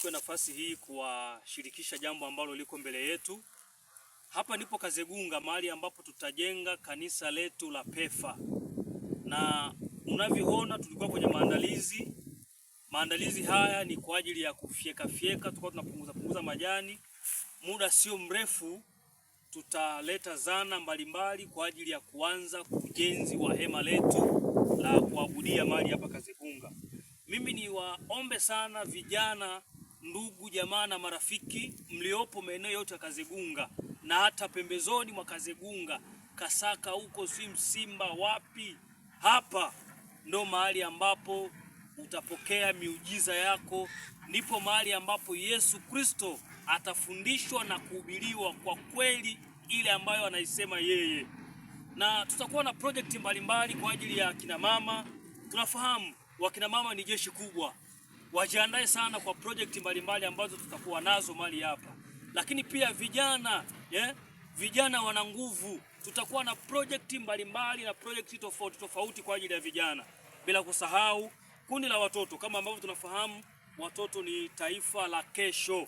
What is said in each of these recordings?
nichukue nafasi hii kuwashirikisha jambo ambalo liko mbele yetu. Hapa ndipo Kazegunga, mahali ambapo tutajenga kanisa letu la PEFA. Na unavyoona tulikuwa kwenye maandalizi. Maandalizi haya ni kwa ajili ya kufyeka, tulikuwa tunapunguza majani. Muda sio mrefu tutaleta zana mbalimbali kwa ajili ya kuanza ujenzi wa hema letu la kuabudia mahali hapa Kazegunga. Mimi ni waombe sana vijana, ndugu, jamaa na marafiki mliopo maeneo yote ya Kazegunga na hata pembezoni mwa Kazegunga, Kasaka huko, Simba wapi, hapa ndo mahali ambapo utapokea miujiza yako. Ndipo mahali ambapo Yesu Kristo atafundishwa na kuhubiriwa kwa kweli ile ambayo anaisema yeye. Na tutakuwa na project mbalimbali kwa ajili ya kina mama. Tunafahamu wakina mama ni jeshi kubwa. Wajiandae sana kwa project mbalimbali ambazo tutakuwa nazo mahali hapa. Lakini pia vijana, vijana wana nguvu. Tutakuwa na project mbalimbali na project tofauti kwa ajili ya vijana. Bila kusahau kundi la watoto, kama ambavyo tunafahamu watoto ni taifa la kesho.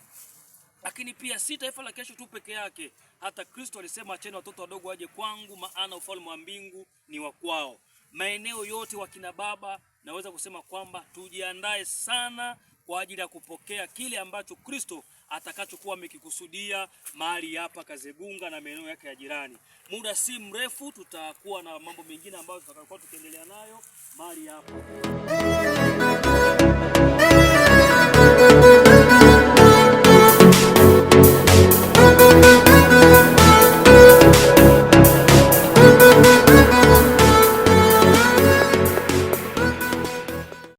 Lakini pia si taifa la kesho tu peke yake. Hata Kristo alisema acheni watoto wadogo waje kwangu, maana ufalme wa mbingu ni wa kwao. Maeneo yote wakina baba, naweza kusema kwamba tujiandae sana kwa ajili ya kupokea kile ambacho Kristo atakachokuwa amekikusudia mahali hapa Kazegunga na maeneo yake ya jirani. Muda si mrefu tutakuwa na mambo mengine ambayo tutakuwa tukiendelea nayo mahali hapa.